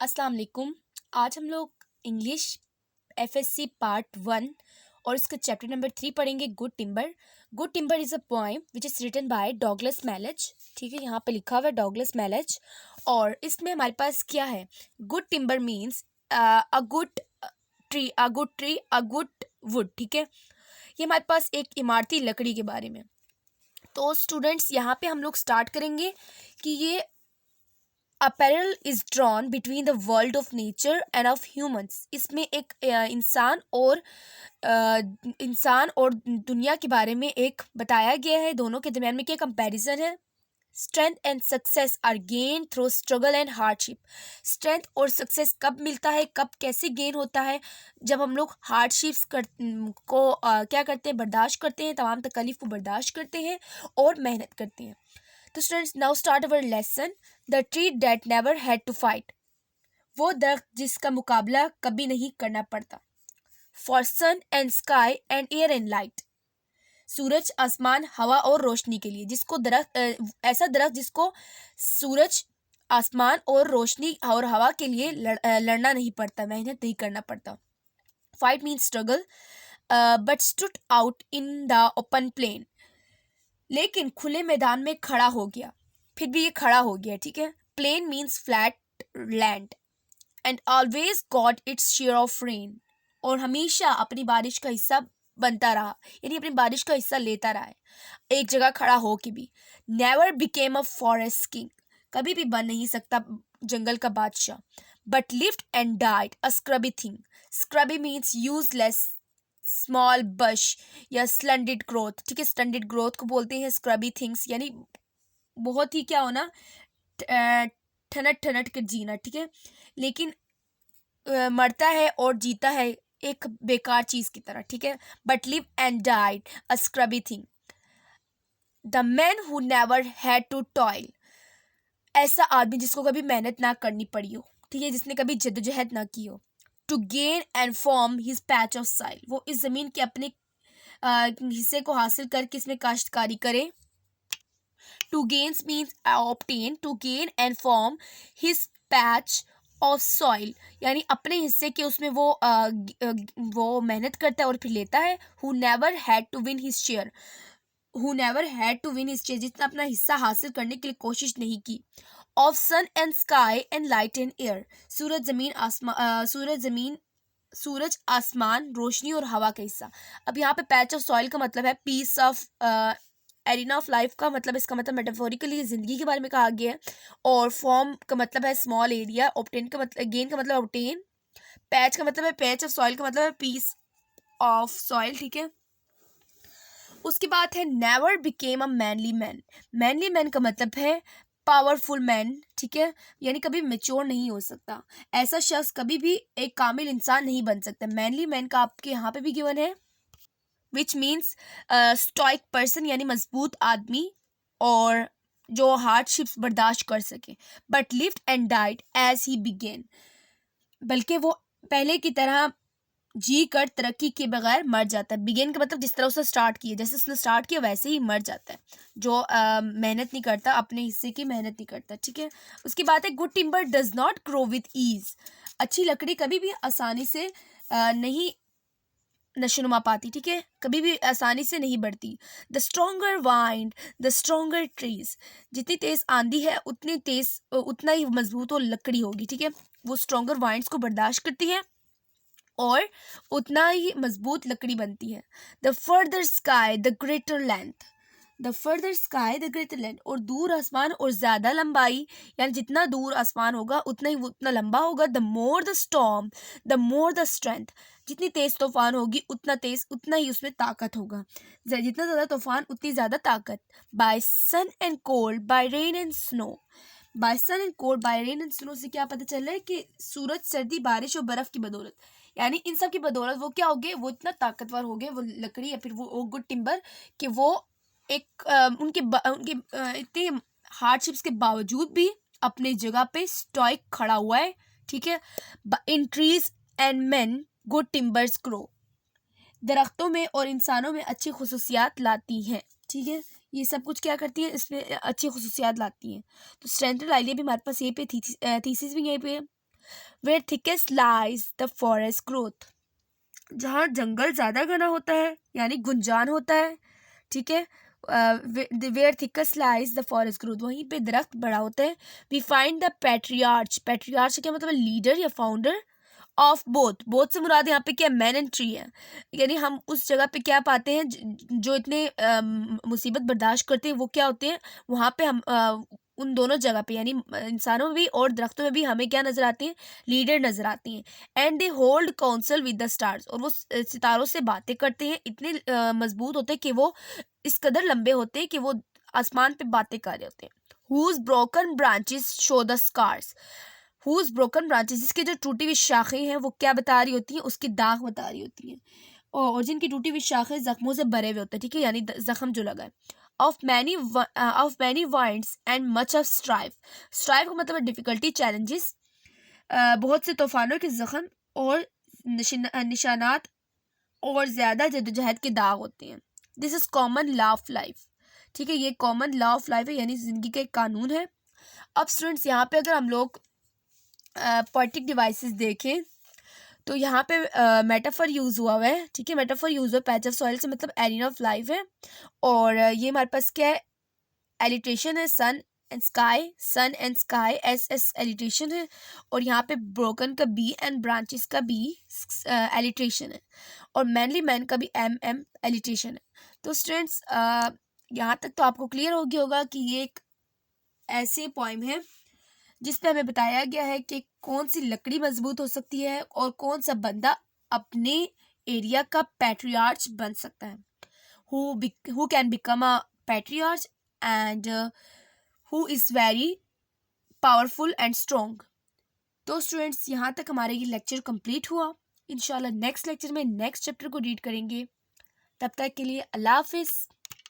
अस्सलाम वालेकुम। आज हम लोग इंग्लिश एफएससी पार्ट 1 और इसका चैप्टर नंबर 3 पढ़ेंगे। Good timber. Good timber is a poem which is written by Douglas Malloch. ठीक है, यहाँ पे लिखा हुआ है डॉगलस मैलेज। और इसमें हमारे पास क्या है? Good timber means a good tree, a good tree, a good would. ठीक है, ये हमारे पास एक इमारती लकड़ी के बारे में। तो स्टूडेंट्स, यहाँ पे हम लोग स्टार्ट करेंगे कि ये A parallel is drawn between the world of nature and of humans। इसमें एक इंसान और दुनिया के बारे में एक बताया गया है। दोनों के दरम्यान में क्या कंपैरिजन है? Strength and success are gain through struggle and hardship. Strength और सक्सेस कब मिलता है, कब कैसे गेन होता है? जब हम लोग हार्डशिप्स क्या करते हैं? बर्दाश्त करते हैं, तमाम तकलीफ को बर्दाश्त करते हैं और मेहनत करते हैं। तो students, now start our lesson. The tree that never had to fight. वो दरख्त जिसका मुकाबला कभी नहीं करना पड़ता। For sun and sky and air and light. सूरज, आसमान, हवा और रोशनी के लिए। ऐसा दरख्त जिसको सूरज, आसमान और रोशनी और हवा के लिए लड़ना नहीं पड़ता, मेहनत नहीं करना पड़ता। Fight means struggle, but stood out in the open plain. लेकिन खुले मैदान में खड़ा हो गया, फिर भी ये खड़ा हो गया। ठीक है, plain means flat land. And always got its share of rain. और हमेशा अपनी बारिश का हिस्सा बनता रहा, यानी अपनी बारिश का हिस्सा लेता रहा है, एक जगह खड़ा हो के भी। Never became a forest king. कभी भी बन नहीं सकता जंगल का बादशाह। But lived and died a scrubby thing. Scrubby means useless, small bush या स्लंडेड ग्रोथ। ठीक है, स्लंडेड ग्रोथ को बोलते हैं स्क्रबी थिंग्स, यानी बहुत ही क्या होना, ठनट ठनट कर जीना। ठीक है, लेकिन मरता है और जीता है एक बेकार चीज की तरह। ठीक है, but live and died a scrubby thing. The man who never had to toil. ऐसा आदमी जिसको कभी मेहनत ना करनी पड़ी हो। ठीक है, जिसने कभी जद्दोजहद ना की हो। To gain and form his patch of soil. वो इस जमीन के अपने हिस्से को हासिल करके इसमें काश्तकारी करे। To gains means obtain, to gain and form his patch of soil, यानी अपने हिस्से के उसमें वो मेहनत करता है और फिर लेता है। Who never had to win his share. Who never had to win his share, जिसने अपना हिस्सा हासिल करने के लिए कोशिश नहीं की। Of sun and sky and light and air. सूरज, आसमान, रोशनी और हवा का हिस्सा। अब यहाँ पे पैच ऑफ सॉइल का मतलब है piece of arena of life का मतलब, इसका मतलब मेटाफोरिकली जिंदगी के बारे में कहा गया है। और फॉर्म का मतलब है स्मॉल एरिया। ऑब्टेन का मतलब, गेन का मतलब ऑब्टेन। पैच का मतलब है पैच ऑफ सॉइल का मतलब है पीस ऑफ सॉइल। ठीक है, उसके बाद he never became a manly man. Manly man का मतलब है पावरफुल मैन। ठीक है, यानी कभी मेच्योर नहीं हो सकता। ऐसा शख्स कभी भी एक कामिल इंसान नहीं बन सकता। मैनली मैन का आपके यहाँ पे भी गिवन है, विच मीन्स स्टॉइक पर्सन, यानी मजबूत आदमी और जो हार्डशिप्स बर्दाश्त कर सके। But lived and died as he began. बल्कि वो पहले की तरह जी कर तरक्की के बगैर मर जाता है। बिगेन का मतलब जिस तरह उसने स्टार्ट किया, जैसे उसने स्टार्ट किया वैसे ही मर जाता है, जो मेहनत नहीं करता, अपने हिस्से की मेहनत नहीं करता। ठीक है, उसकी बात है good timber does not grow with ease. अच्छी लकड़ी कभी भी आसानी से नहीं नशोनुमा पाती। ठीक है, कभी भी आसानी से नहीं बढ़ती। The stronger wind the stronger trees. जितनी तेज आंधी है उतना ही मजबूत वो लकड़ी होगी। ठीक है, वो स्ट्रोंगर वाइंड्स को बर्दाश्त करती है और उतना ही मजबूत लकड़ी बनती है। The further sky the greater length. The further sky the greater length. और दूर आसमान और ज्यादा लंबाई, यानी जितना दूर आसमान होगा उतना ही वो उतना लंबा होगा। The more the storm the more the strength. जितनी तेज तूफान होगी उतना ही उसमें ताकत होगा। जितना ज्यादा तूफान उतनी ज्यादा ताकत। By sun and cold by rain and snow. By sun and cold by rain and snow से क्या पता चल रहा है कि सूरज, सर्दी, बारिश और बर्फ की बदौलत, यानी इन सब की बदौलत वो क्या हो गए, वो इतना ताकतवर हो गए, वो लकड़ी या फिर वो गुड टिम्बर, कि वो एक उनके इतने हार्डशिप्स के बावजूद भी अपने जगह पे स्टॉइक खड़ा हुआ है। ठीक है, in trees and man good timbers grow. दरख्तों में और इंसानों में अच्छी खुसूसियात लाती हैं। ठीक है, ये सब कुछ क्या करती है, इसमें अच्छी खुसूसियात लाती हैं। तो स्ट्रेंथ आइडिया भी हमारे पास यहीं पे थीसिस भी यहीं पे है। Where thickest lies the forest growth, जहाँ जंगल ज़्यादा घना होता है यानी गुंजान होता है, ठीक है। Where thickest lies the forest growth, वहीं पे दरख्त बड़ा होता है। We find the patriarch, patriarch क्या मतलब लीडर या फाउंडर ऑफ बोथ, बोथ से मुराद यहाँ पे क्या मैन एंड ट्री है, यानी हम उस जगह पे क्या पाते हैं जो इतने मुसीबत बर्दाश्त करते हैं वो क्या होते हैं, वहाँ पे हम उन दोनों जगह पे यानी इंसानों में भी और दरख्तों में भी हमें क्या नजर आती हैं, लीडर नजर आती हैं। And they hold council with the stars, और वो सितारों से बातें करते हैं, इतने मजबूत होते हैं कि वो इस कदर लंबे होते हैं कि वो आसमान पे बातें कर रहे होते हैं। Whose broken branches show the scars, whose broken branches, जिसकी जो टूटी हुई शाखें हैं वो क्या बता रही होती हैं, उसकी दाग बता रही होती हैं, और जिनकी टूटी हुई शाखें जख्मों से भरे हुए होते हैं, ठीक है, यानी जख्म जो लगा है। Of many winds and much of strife, strife का मतलब डिफिकल्टी, चैलेंजेस, बहुत से तूफानों के जख्म और निशानात और ज़्यादा जद्दोजहद के दाग होते हैं। This is common law of life, ठीक है, ये कॉमन लॉ ऑफ लाइफ है यानी ज़िंदगी का एक कानून है। अब स्टूडेंट्स यहाँ पे अगर हम लोग पोएटिक डिवाइसेस देखें तो यहाँ पे मेटाफर यूज़ हुआ है, ठीक है, मेटाफर यूज़ हुआ है। पैच ऑफ सॉइल से मतलब एरिया ऑफ लाइफ है, और ये हमारे पास क्या है, एलिट्रेशन है, sun and sky S S alliteration है, और यहाँ पे ब्रोकन का बी एंड ब्रांचेस का बी एलिट्रेशन है, और मैनली मैन का भी एम एलिट्रेशन है। तो स्टूडेंट्स यहाँ तक तो आपको क्लियर हो गया होगा कि ये एक ऐसे पोइम है जिसपे हमें बताया गया है कि कौन सी लकड़ी मजबूत हो सकती है और कौन सा बंदा अपने एरिया का पैट्रियार्च बन सकता है, who can become a patriarch and who is very powerful and strong। तो स्टूडेंट्स यहाँ तक हमारे ये लेक्चर कंप्लीट हुआ। इंशाल्लाह नेक्स्ट लेक्चर में नेक्स्ट चैप्टर को रीड करेंगे। तब तक के लिए अल्लाह हाफिज़।